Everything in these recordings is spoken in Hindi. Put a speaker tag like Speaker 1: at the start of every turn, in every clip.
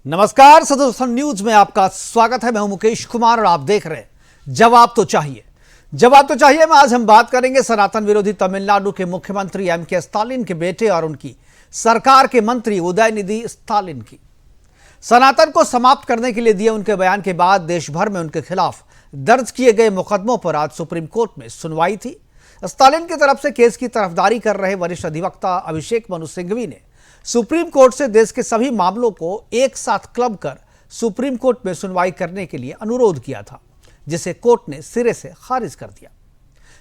Speaker 1: नमस्कार, सदर्शन न्यूज में आपका स्वागत है। मैं हूं मुकेश कुमार और आप देख रहे हैं जवाब तो चाहिए। जवाब तो चाहिए में आज हम बात करेंगे सनातन विरोधी तमिलनाडु के मुख्यमंत्री एम.के. स्टालिन के बेटे और उनकी सरकार के मंत्री उदयनिधि स्टालिन की। सनातन को समाप्त करने के लिए दिए उनके बयान के बाद देश भर में उनके खिलाफ दर्ज किए गए मुकदमों पर आज सुप्रीम कोर्ट में सुनवाई थी। स्टालिन की तरफ से केस की तरफदारी कर रहे वरिष्ठ अधिवक्ता अभिषेक मनु सिंघवी ने सुप्रीम कोर्ट से देश के सभी मामलों को एक साथ क्लब कर सुप्रीम कोर्ट में सुनवाई करने के लिए अनुरोध किया था, जिसे कोर्ट ने सिरे से खारिज कर दिया।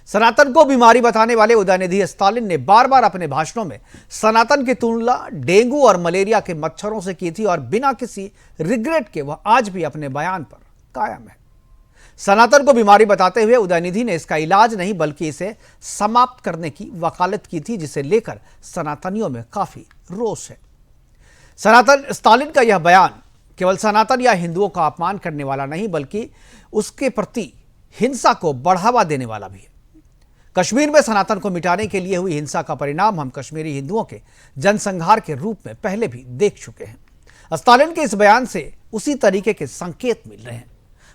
Speaker 1: सनातन को बीमारी बताने वाले उदयनिधि स्टालिन ने बार बार अपने भाषणों में सनातन की तुलना डेंगू और मलेरिया के मच्छरों से की थी और बिना किसी रिग्रेट के वह आज भी अपने बयान पर कायम है। सनातन को बीमारी बताते हुए उदयनिधि ने इसका इलाज नहीं बल्कि इसे समाप्त करने की वकालत की थी, जिसे लेकर सनातनियों में काफी रोष है। सनातन स्टालिन का यह बयान केवल सनातन या हिंदुओं का अपमान करने वाला नहीं बल्कि उसके प्रति हिंसा को बढ़ावा देने वाला भी है। कश्मीर में सनातन को मिटाने के लिए हुई हिंसा का परिणाम हम कश्मीरी हिंदुओं के जनसंहार के रूप में पहले भी देख चुके हैं। स्टालिन के इस बयान से उसी तरीके के संकेत मिल रहे हैं।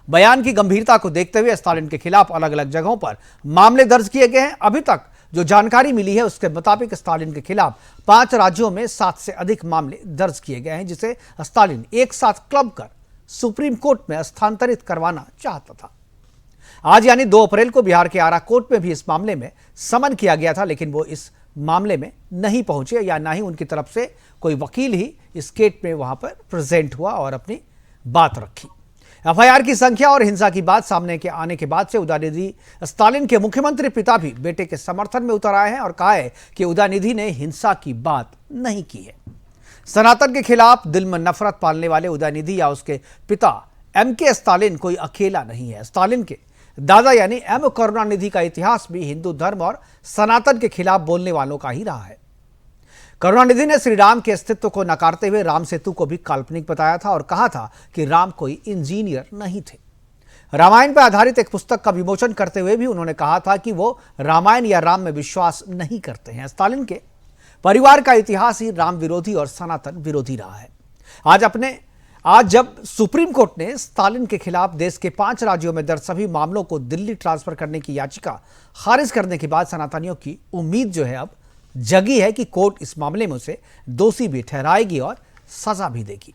Speaker 1: बयान की गंभीरता को देखते हुए स्टालिन के खिलाफ अलग अलग जगहों पर मामले दर्ज किए गए हैं। अभी तक जो जानकारी मिली है उसके मुताबिक स्टालिन के खिलाफ 5 राज्यों में 7 से अधिक मामले दर्ज किए गए हैं, जिसे स्टालिन एक साथ क्लब कर सुप्रीम कोर्ट में स्थानांतरित करवाना चाहता था। आज यानी 2 अप्रैल को बिहार के आरा कोर्ट में भी इस मामले में समन किया गया था, लेकिन वो इस मामले में नहीं पहुंचे या ना ही उनकी तरफ से कोई वकील ही इस केस में वहां पर प्रेजेंट हुआ और अपनी बात रखी। एफआईआर की संख्या और हिंसा की बात सामने के आने के बाद से उदयनिधि स्टालिन के मुख्यमंत्री पिता भी बेटे के समर्थन में उतर आए हैं और कहा है कि उदयनिधि ने हिंसा की बात नहीं की है। सनातन के खिलाफ दिल में नफरत पालने वाले उदयनिधि या उसके पिता एम.के. स्टालिन कोई अकेला नहीं है। स्टालिन के दादा यानी एम. करुणानिधि का इतिहास भी हिंदू धर्म और सनातन के खिलाफ बोलने वालों का ही रहा है। करुणानिधि ने श्री राम के अस्तित्व को नकारते हुए राम सेतु को भी काल्पनिक बताया था और कहा था कि राम कोई इंजीनियर नहीं थे। रामायण पर आधारित एक पुस्तक का विमोचन करते हुए भी उन्होंने कहा था कि वो रामायण या राम में विश्वास नहीं करते हैं। स्टालिन के परिवार का इतिहास ही राम विरोधी और सनातन विरोधी रहा है। आज जब सुप्रीम कोर्ट ने स्टालिन के खिलाफ देश के 5 राज्यों में दर्ज सभी मामलों को दिल्ली ट्रांसफर करने की याचिका खारिज करने के बाद सनातनियों की उम्मीद जो है अब जगी है कि कोर्ट इस मामले में उसे दोषी भी ठहराएगी और सजा भी देगी।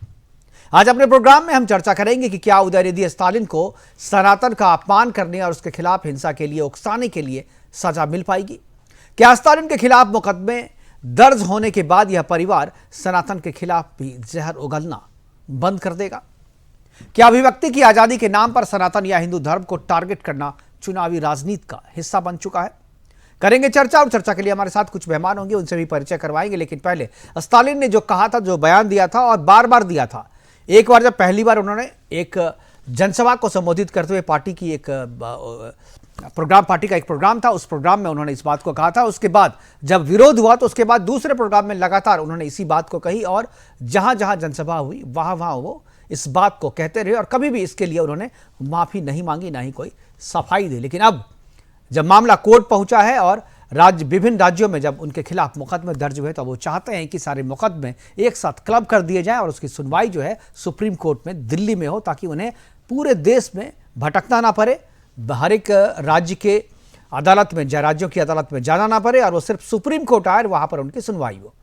Speaker 1: आज अपने प्रोग्राम में हम चर्चा करेंगे कि क्या उदयनिधि स्टालिन को सनातन का अपमान करने और उसके खिलाफ हिंसा के लिए उकसाने के लिए सजा मिल पाएगी। क्या स्टालिन के खिलाफ मुकदमे दर्ज होने के बाद यह परिवार सनातन के खिलाफ भी जहर उगलना बंद कर देगा। क्या अभिव्यक्ति की आजादी के नाम पर सनातन या हिंदू धर्म को टारगेट करना चुनावी राजनीति का हिस्सा बन चुका है। करेंगे चर्चा और चर्चा के लिए हमारे साथ कुछ मेहमान होंगे, उनसे भी परिचय करवाएंगे। लेकिन पहले स्टालिन ने जो कहा था, जो बयान दिया था और बार बार दिया था, एक बार जब पहली बार उन्होंने एक जनसभा को संबोधित करते हुए पार्टी का एक प्रोग्राम था, उस प्रोग्राम में उन्होंने इस बात को कहा था। उसके बाद जब विरोध हुआ तो उसके बाद दूसरे प्रोग्राम में लगातार उन्होंने इसी बात को कही और जहां जहां जनसभा हुई वहां वहां वो इस बात को कहते रहे और कभी भी इसके लिए उन्होंने माफी नहीं मांगी, ना ही कोई सफाई दी। लेकिन अब जब मामला कोर्ट पहुंचा है और विभिन्न राज्यों में जब उनके खिलाफ मुकदमे दर्ज हुए तो वो चाहते हैं कि सारे मुकदमे एक साथ क्लब कर दिए जाएं और उसकी सुनवाई जो है सुप्रीम कोर्ट में दिल्ली में हो, ताकि उन्हें पूरे देश में भटकना ना पड़े, हर एक राज्य के अदालत में राज्यों की अदालत में जाना ना पड़े और वो सिर्फ सुप्रीम कोर्ट आए और वहां पर उनकी सुनवाई हो।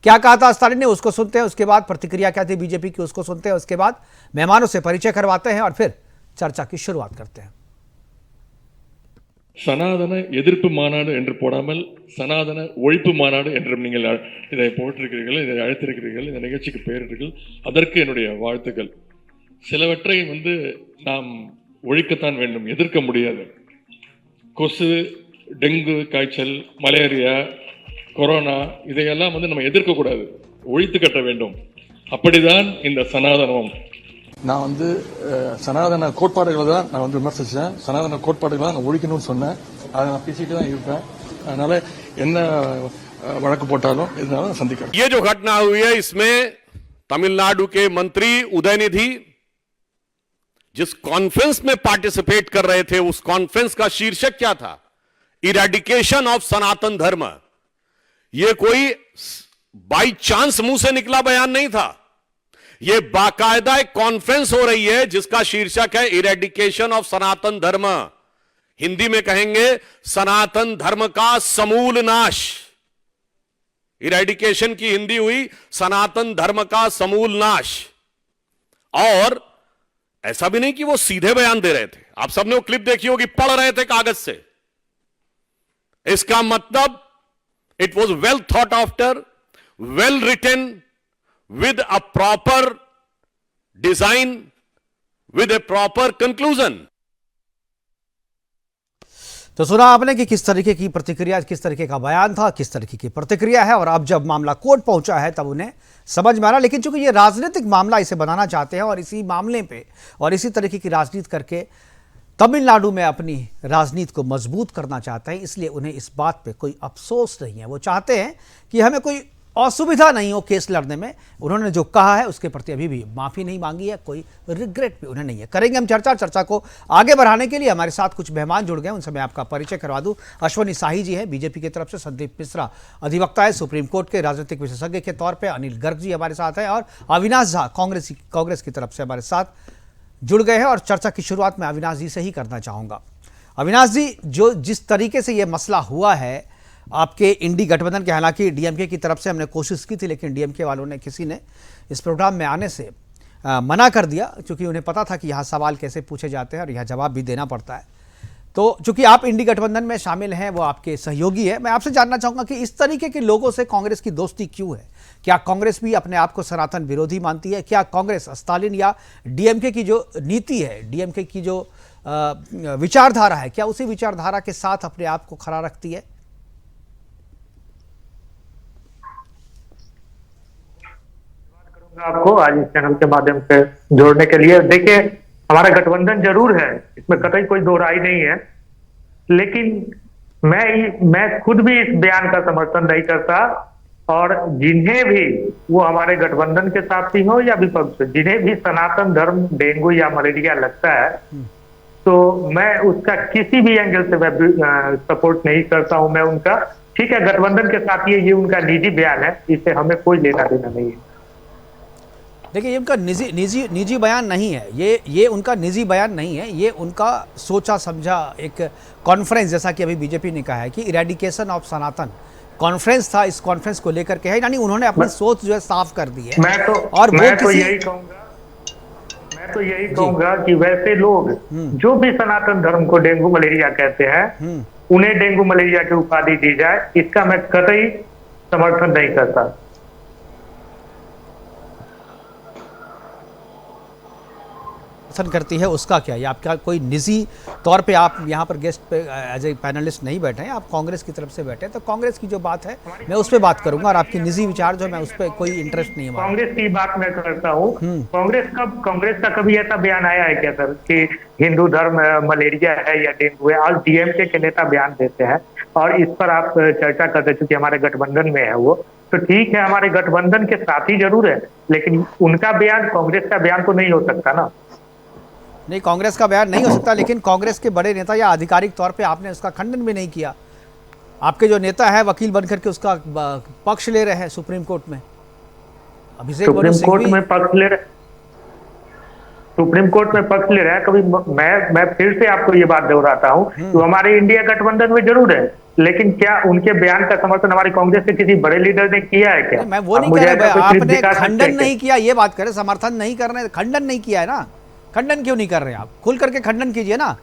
Speaker 1: क्या कहा था स्टालिन ने, उसको सुनते हैं। उसके बाद प्रतिक्रिया क्या थी बीजेपी की, उसको सुनते हैं। उसके बाद मेहमानों से परिचय करवाते हैं और फिर चर्चा की शुरुआत करते हैं।
Speaker 2: சனாதன எதிர்ப்பு மாநாடு என்று போடாமல் சனாதன ஒழிப்பு மாநாடு என்றும் நீங்கள் இதை போட்டிருக்கிறீர்கள், இதை அழைத்திருக்கிறீர்கள், இந்த நிகழ்ச்சிக்கு பெயரிட்டீர்கள். அதற்கு என்னுடைய வாழ்த்துக்கள். சிலவற்றை நாம் ஒழிக்கத்தான் வேண்டும், எதிர்க்க முடியாது. கொசு, டெங்கு காய்ச்சல், மலேரியா, கொரோனா இதையெல்லாம் நம்ம எதிர்க்கக்கூடாது, ஒழித்து கட்ட வேண்டும். அப்படிதான் இந்த சனாதனம்.
Speaker 3: நான் சனாதன கோட்பாடுகளை தான் நான் விமர்சிச்சேன். சனாதன கோட்பாடுகளை நான் ஒழிக்கணும்னு சொன்னேன். அதை நான் பேசிட்டு தான் இருப்பேன். அதனால என்ன வழக்கு போட்டாலும் இதனால சந்திக்கிறேன்.
Speaker 4: ये जो घटना हुई है इसमें तमिलनाडु के मंत्री उदयनिधि जिस कॉन्फ्रेंस में पार्टिसिपेट कर रहे थे, उस कॉन्फ्रेंस का शीर्षक क्या था? इरेडिकेशन ऑफ सनातन धर्म। यह कोई बाई चांस मुंह से निकला बयान नहीं था। ये बाकायदा एक कॉन्फ्रेंस हो रही है जिसका शीर्षक है इरेडिकेशन ऑफ सनातन धर्म। हिंदी में कहेंगे सनातन धर्म का समूल नाश। इरेडिकेशन की हिंदी हुई सनातन धर्म का समूल नाश। और ऐसा भी नहीं कि वो सीधे बयान दे रहे थे, आप सबने वो क्लिप देखी होगी, पढ़ रहे थे कागज से। इसका मतलब it was well thought after, well written, with a proper design, with a proper conclusion।
Speaker 1: तो सुना आपने कि किस तरीके की प्रतिक्रिया, किस तरीके का बयान था, किस तरीके की प्रतिक्रिया है। और अब जब मामला कोर्ट पहुंचा है तब उन्हें समझ में आ रहा, लेकिन चूंकि ये राजनीतिक मामला इसे बनाना चाहते हैं और इसी मामले पे और इसी तरीके की राजनीति करके तमिलनाडु में अपनी राजनीति को मजबूत करना चाहते हैं, इसलिए उन्हें इस बात पे कोई अफसोस नहीं है। वो चाहते हैं कि हमें कोई असुविधा नहीं हो केस लड़ने में। उन्होंने जो कहा है उसके प्रति अभी भी माफी नहीं मांगी है, कोई रिग्रेट भी उन्हें नहीं है। करेंगे हम चर्चा को आगे बढ़ाने के लिए हमारे साथ कुछ मेहमान जुड़ गए, उनसे मैं आपका परिचय करवा दूं। अश्वनी शाही जी है बीजेपी की तरफ से, संदीप मिश्रा अधिवक्ता है सुप्रीम कोर्ट के, राजनीतिक विशेषज्ञ के तौर पर अनिल गर्ग जी हमारे साथ है, और अविनाश झा कांग्रेस की तरफ से हमारे साथ जुड़ गए हैं। और चर्चा की शुरुआत में अविनाश जी से ही करना चाहूंगा। अविनाश जी, जो जिस तरीके से ये मसला हुआ है आपके इंडी गठबंधन के, हालांकि डीएमके की तरफ से हमने कोशिश की थी लेकिन डीएमके वालों ने, किसी ने इस प्रोग्राम में आने से मना कर दिया, क्योंकि उन्हें पता था कि यहाँ सवाल कैसे पूछे जाते हैं और यहाँ जवाब भी देना पड़ता है। तो चूंकि आप इंडी गठबंधन में शामिल हैं, वो आपके सहयोगी है, मैं आपसे जानना चाहूँगा कि इस तरीके के लोगों से कांग्रेस की दोस्ती क्यों है? क्या कांग्रेस भी अपने आप को सनातन विरोधी मानती है? क्या कांग्रेस स्टालिन या डीएमके की जो नीति है, डीएमके की जो विचारधारा है, क्या उसी विचारधारा के साथ अपने आप को खड़ा रखती है?
Speaker 5: आपको आज इस चैनल के माध्यम से जोड़ने के लिए। देखिए, हमारा गठबंधन जरूर है, इसमें कतई कोई दो राय नहीं है, लेकिन मैं खुद भी इस बयान का समर्थन नहीं करता। और जिन्हें भी, वो हमारे गठबंधन के साथी हो या विपक्ष, जिन्हें भी सनातन धर्म डेंगू या मलेरिया लगता है, तो मैं उसका किसी भी एंगल से मैं सपोर्ट नहीं करता हूं। मैं उनका, ठीक है, गठबंधन के साथी है, ये उनका निजी बयान है, इससे हमें कोई लेना देना नहीं है।
Speaker 1: देखिए, ये उनका निजी बयान नहीं है, ये उनका निजी बयान नहीं है, ये उनका सोचा समझा एक कॉन्फ्रेंस, जैसा कि अभी बीजेपी ने कहा है कि इरेडिकेशन ऑफ सनातन कॉन्फ्रेंस था, इस कॉन्फ्रेंस को लेकर के है, यानी उन्होंने अपनी सोच जो है साफ कर दी है। मैं
Speaker 5: तो यही कहूंगा कि वैसे लोग जो भी सनातन धर्म को डेंगू मलेरिया कहते हैं, उन्हें डेंगू मलेरिया की उपाधि दी जाए, इसका मैं कतई समर्थन नहीं करता।
Speaker 1: पसंद करती है उसका क्या? ये आपका कोई निजी तौर पे, आप यहाँ पर गेस्ट पे एज ए पैनलिस्ट नहीं बैठे हैं, आप कांग्रेस की तरफ से बैठे हैं, तो कांग्रेस की जो बात है मैं उस पर बात करूंगा, और आपकी निजी विचार जो है मैं उस पर कोई इंटरेस्ट नहीं है।
Speaker 5: कांग्रेस की बात मैं करता हूँ। कांग्रेस का कभी ऐसा बयान आया है क्या सर कि हिंदू धर्म मलेरिया है या डेंगू है? आज डीएमके के नेता बयान देते हैं और इस पर आप चर्चा करते, चूंकि हमारे गठबंधन में है वो, तो ठीक है, हमारे गठबंधन के साथी जरूर है, लेकिन उनका बयान कांग्रेस का बयान तो नहीं हो सकता ना।
Speaker 1: नहीं, कांग्रेस का बयान नहीं हो सकता, लेकिन कांग्रेस के बड़े नेता या आधिकारिक तौर पे आपने उसका खंडन भी नहीं किया। आपके जो नेता है वकील बनकर के उसका पक्ष ले रहे हैं सुप्रीम कोर्ट में, अभिषेक
Speaker 5: सुप्रीम कोर्ट में पक्ष ले रहा है। कभी मैं फिर से आपको ये बात दोहराता हूँ, तो हमारे इंडिया गठबंधन में जरूर है, लेकिन क्या उनके बयान का समर्थन हमारे कांग्रेस के किसी बड़े लीडर ने किया है क्या?
Speaker 1: मैं वो नहीं कह रहा, आपने खंडन नहीं किया ये बात करें, समर्थन नहीं कर रहे, खंडन नहीं किया है ना। खंडन क्यों नहीं कर रहे? आप खुल करके खंडन कीजिए ना,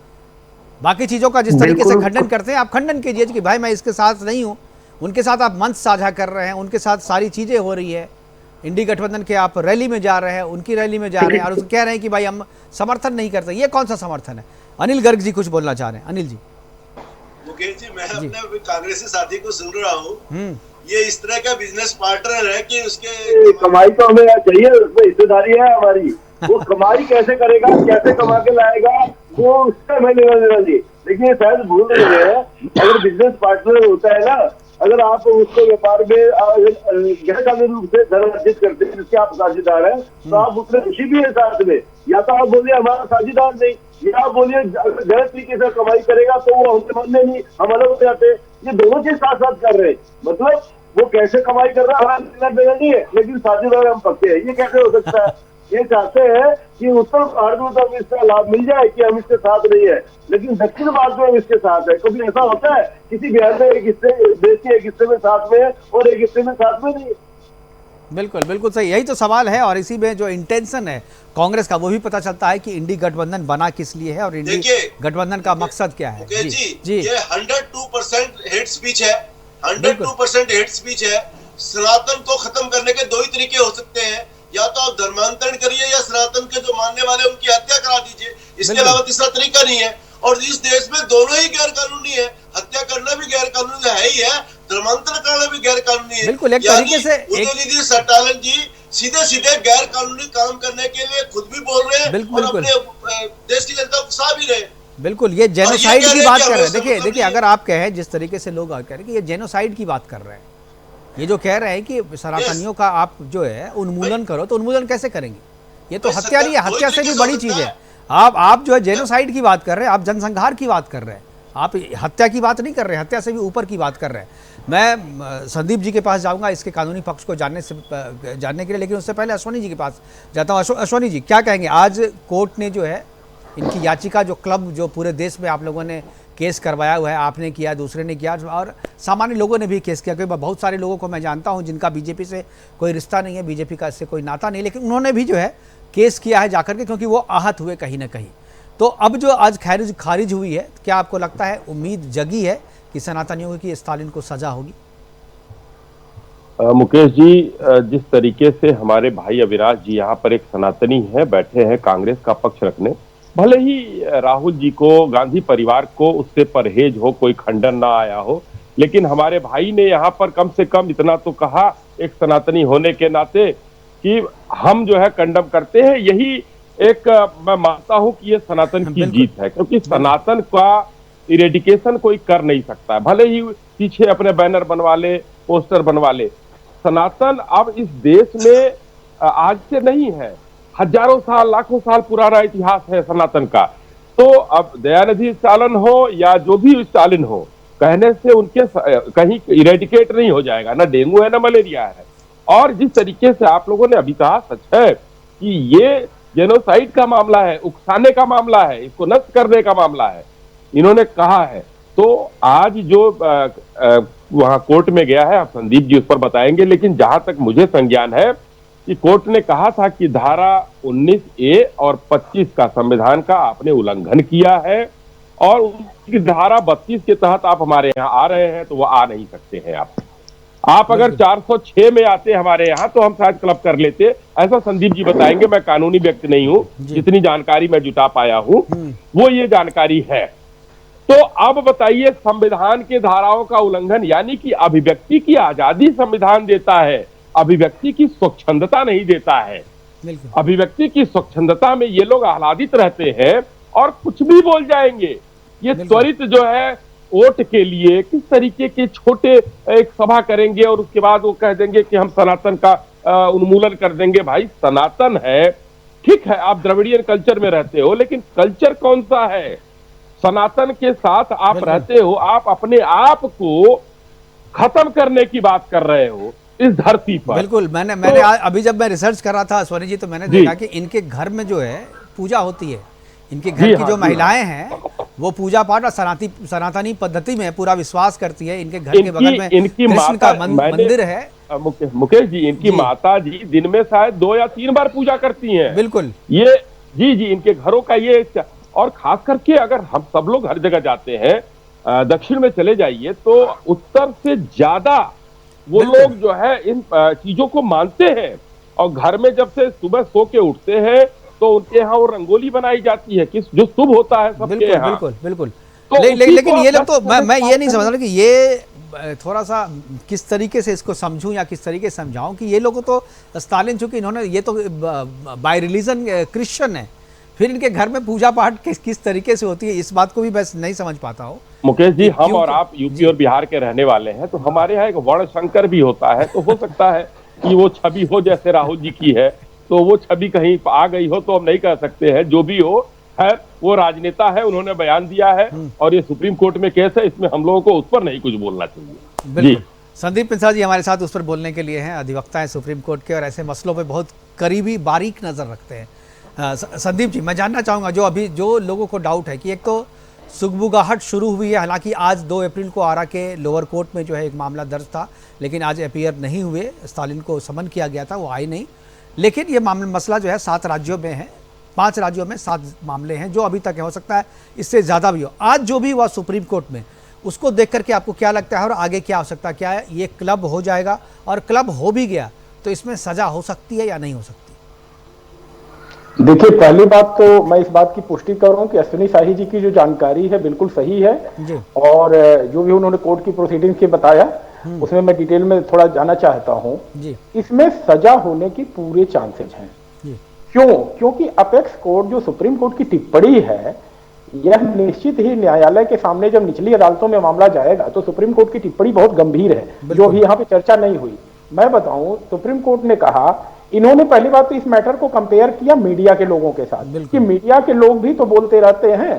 Speaker 1: बाकी चीजों का जिस तरीके से खंडन करते हैं आप खंडन कीजिए कि भाई मैं इसके साथ नहीं हूं। उनके साथ आप मंच साझा कर रहे हैं, उनके साथ सारी चीजें हो रही है, इंडी गठबंधन के आप रैली में जा रहे हैं, उनकी रैली में जा रहे हैं, और कह रहे हैं कि भाई हम समर्थन नहीं करते। ये कौन सा समर्थन है? अनिल गर्ग जी कुछ बोलना चाह रहे हैं। अनिल जी।
Speaker 6: मुकेश जी, मैं अपने कांग्रेसी साथी को सुन रहा हूँ, ये इस तरह का बिजनेस पार्टनर है कि उसके
Speaker 7: कमाई तो हमें चाहिए, उसमें हिस्सेदारी है हमारी। वो कमाई कैसे करेगा, कैसे कमा के लाएगा, वो उससे हमें लेना देना नहीं। लेकिन शायद भूल रहे हैं, अगर बिजनेस पार्टनर होता है ना, अगर आप उसको व्यापार में गैर कानूनी रूप से धन अर्जित करते हैं जिसके आप साझेदार हैं, तो आप उसमें खुशी भी है साथ में। या तो आप बोलिए हमारा साझेदार नहीं, या आप बोलिए गलत तरीके से कमाई करेगा तो वो हमसे मानने नहीं, हम अलग हो जाते। ये दोनों चीज साथ साथ कर रहे हैं, मतलब वो कैसे कमाई कर रहा है हमारा लेना देना नहीं है, लेकिन साझेदार हम पक्के हैं, ये कैसे हो सकता है? ये चाहते हैं कि उत्तर भारत में तो हमें इसका लाभ मिल जाए कि हम इसके साथ नहीं है, लेकिन दक्षिण भारत में हम इसके साथ है। कभी ऐसा होता है किसी बिहार में एक हिस्से देश के एक हिस्से में साथ में है और एक हिस्से में साथ में नहीं।
Speaker 1: बिल्कुल बिल्कुल सही, यही तो सवाल है। और इसी में जो इंटेंशन है कांग्रेस का वो भी पता चलता है कि इंडी गठबंधन बना किस लिए है और इंडी गठबंधन का मकसद क्या है।
Speaker 6: जी ये 102% हेट स्पीच है, 102% हेट स्पीच है। सनातन को खत्म करने के दो ही तरीके हो सकते हैं, या तो आप धर्मांतरण करिए या सनातन के जो मानने वाले हैं उनकी हत्या करा दीजिए, इसके अलावा तीसरा तरीका नहीं है। और इस देश में दोनों ही गैर कानूनी है, हत्या करना भी गैर कानूनी है ही है, धर्मांतरण करना भी गैर कानूनी है।
Speaker 1: बिल्कुल एक तरीके से
Speaker 6: उदयनिधि सटालन जी सीधे सीधे गैर कानूनी काम करने के लिए खुद भी बोल रहे हैं और अपने देश की जनता को उकसा भी रहे हैं।
Speaker 1: बिल्कुल ये जेनोसाइड की बात कर रहे हैं। देखिए अगर आप कहें जिस तरीके से लोग कह रहे हैं कि ये जेनोसाइड की बात कर रहे हैं, ये जो कह रहे हैं कि सनातनियों का आप जो है उन्मूलन करो, तो उन्मूलन कैसे करेंगे? ये तो हत्या नहीं है, हत्या से भी बड़ी चीज है। आप जो है जेनोसाइड की बात कर रहे हैं, आप जनसंहार की बात कर रहे हैं, आप हत्या की बात नहीं कर रहे हैं, हत्या से भी ऊपर की बात कर रहे हैं। मैं संदीप जी के पास जाऊंगा इसके कानूनी पक्ष को जानने के लिए, लेकिन उससे पहले अश्वनी जी के पास जाता हूं। अश्वनी जी क्या कहेंगे? आज कोर्ट ने जो है इनकी याचिका, जो क्लब जो पूरे देश में आप लोगों ने केस करवाया हुआ है, आपने किया, दूसरे ने किया और सामान्य लोगों ने भी केस किया, क्योंकि बहुत सारे लोगों को मैं जानता हूं जिनका बीजेपी से कोई रिश्ता नहीं है, बीजेपी का इससे कोई नाता नहीं, लेकिन उन्होंने भी जो है केस किया है जाकर के, क्योंकि वो आहत हुए कहीं ना कहीं। तो अब जो आज खारिज हुई है, क्या आपको लगता है, उम्मीद जगी है कि सनातनियों की स्टालिन को सजा होगी?
Speaker 8: मुकेश जी, जिस तरीके से हमारे भाई अविनाश जी यहाँ पर एक सनातनी है, बैठे हैं कांग्रेस का पक्ष रखने, भले ही राहुल जी को, गांधी परिवार को उससे परहेज हो, कोई खंडन ना आया हो, लेकिन हमारे भाई ने यहाँ पर कम से कम इतना तो कहा एक सनातनी होने के नाते कि हम जो है कंडम करते हैं। यही एक मैं मानता हूं कि ये सनातन की जीत है, क्योंकि सनातन का इरेडिकेशन कोई कर नहीं सकता, भले ही पीछे अपने बैनर बनवा ले, पोस्टर बनवा ले। सनातन अब इस देश में आज से नहीं है, हजारों साल, लाखों साल पुराना इतिहास है सनातन का। तो अब दयानिधि स्टालिन हो या जो भी स्टालिन हो, कहने से उनके कहीं इरेडिकेट नहीं हो जाएगा, ना डेंगू है ना मलेरिया है। और जिस तरीके से आप लोगों ने अभी कहा, सच है कि ये जेनोसाइड का मामला है, उकसाने का मामला है, इसको नष्ट करने का मामला है, इन्होंने कहा है। तो आज जो वहां कोर्ट में गया है, आप संदीप जी उस पर बताएंगे, लेकिन जहां तक मुझे संज्ञान है कि कोर्ट ने कहा था कि धारा 19A और 25 का संविधान का आपने उल्लंघन किया है और उसकी धारा 32 के तहत आप हमारे यहाँ आ रहे हैं, तो वो आ नहीं सकते हैं। आप अगर 406 में आते हमारे यहाँ तो हम शायद क्लब कर लेते, ऐसा संदीप जी बताएंगे। मैं कानूनी व्यक्ति नहीं हूँ, जितनी जानकारी मैं जुटा पाया हूँ वो ये जानकारी है। तो अब बताइए, संविधान के धाराओं का उल्लंघन, यानी कि अभिव्यक्ति की आजादी संविधान देता है, अभिव्यक्ति की स्वच्छंदता नहीं देता है। अभिव्यक्ति की स्वच्छंदता में ये लोग आह्लादित रहते हैं और कुछ भी बोल जाएंगे। ये त्वरित जो है वोट के लिए किस तरीके के छोटे एक सभा करेंगे और उसके बाद वो कह देंगे कि हम सनातन का उन्मूलन कर देंगे। भाई सनातन है, ठीक है, आप द्रविड़ियन कल्चर में रहते हो, लेकिन कल्चर कौन सा है? सनातन के साथ आप रहते हो, आप अपने आप को खत्म करने की बात कर रहे हो इस धरती पर।
Speaker 1: बिल्कुल, मैंने अभी जब मैं रिसर्च कर रहा था स्वनी जी, तो मैंने देखा कि इनके घर में जो है पूजा होती है, इनके घर की जो महिलाएं हैं वो पूजा पाठ और सनातनी पद्धति में पूरा विश्वास करती है। इनके घर के बगल में
Speaker 8: इनकी
Speaker 1: कृष्ण का मंदिर है।
Speaker 8: मुकेश जी, इनकी माता जी दिन में शायद 2 या 3 बार पूजा करती हैं।
Speaker 1: बिल्कुल,
Speaker 8: ये जी इनके घरों का ये, और खास करके अगर हम सब लोग हर जगह जाते हैं, दक्षिण में चले जाइए तो उत्तर से ज्यादा वो लोग जो है इन चीजों को मानते हैं। और घर में जब से सुबह सो के उठते हैं तो उनके यहाँ वो रंगोली बनाई जाती है, किस जो शुभ होता है सबके यहाँ।
Speaker 1: बिल्कुल। तो लेकिन ये लोग तो मैं ये नहीं समझ रहा कि ये थोड़ा सा किस तरीके से इसको समझूं या किस तरीके से समझाऊं कि ये लोग तो स्टालिन, चूंकि इन्होंने, ये तो बाय रिलीजन क्रिश्चियन है, फिर इनके घर में पूजा पाठ किस तरीके से होती है, इस बात को भी मैं नहीं समझ पाता हूँ।
Speaker 8: मुकेश जी, हम और आप यूपी और बिहार के रहने वाले हैं, तो हमारे यहाँ एक वर्ण शंकर भी होता है, तो हो सकता है कि वो छवि हो जैसे राहुल जी की है, तो वो छवि कहीं आ गई हो, तो हम नहीं कह सकते हैं। जो भी हो है, वो राजनेता है, उन्होंने बयान दिया है और ये सुप्रीम कोर्ट में केस है, इसमें हम लोगों को उस पर नहीं कुछ बोलना चाहिए। जी,
Speaker 1: संदीप मिश्रा जी हमारे साथ उस पर बोलने के लिए हैं, अधिवक्ता हैं सुप्रीम कोर्ट के, और ऐसे मसलों पे बहुत करीबी बारीक नज़र रखते हैं। संदीप जी, मैं जानना चाहूँगा जो लोगों को डाउट है कि एक तो सुगबुगाहट शुरू हुई है, हालांकि आज 2 अप्रैल को आरा के लोअर कोर्ट में जो है एक मामला दर्ज था, लेकिन आज अपीयर नहीं हुए, स्टालिन को समन किया गया था, वो आए नहीं। लेकिन ये मसला जो है 7 राज्यों में है, 5 राज्यों में 7 मामले हैं जो अभी तक है, हो सकता है इससे ज़्यादा भी हो। आज जो भी हुआ सुप्रीम कोर्ट में, उसको देख करके आपको क्या लगता है और आगे क्या हो सकता है? क्या है ये क्लब हो जाएगा, और क्लब हो भी गया तो इसमें सजा हो सकती है या नहीं हो सकती?
Speaker 9: देखिए, पहली बात तो मैं इस बात की पुष्टि कर रहा हूं कि अश्विनी शाही जी की जो जानकारी है बिल्कुल सही है
Speaker 1: जी।
Speaker 9: और जो भी उन्होंने कोर्ट की प्रोसीडिंग्स के बताया उसमें मैं डिटेल में थोड़ा जाना चाहता हूं जी। इसमें सजा होने की पूरे चांसेस हैं। क्योंकि अपेक्स कोर्ट जो सुप्रीम कोर्ट की टिप्पणी है, यह निश्चित ही न्यायालय के सामने जब निचली अदालतों में मामला जाएगा तो सुप्रीम कोर्ट की टिप्पणी बहुत गंभीर है, जो भी यहाँ पे चर्चा नहीं हुई। मैं बताऊं, सुप्रीम कोर्ट ने कहा, इन्होंने पहली बात तो इस मैटर को कंपेयर किया मीडिया के लोगों के साथ कि मीडिया के लोग भी तो बोलते रहते हैं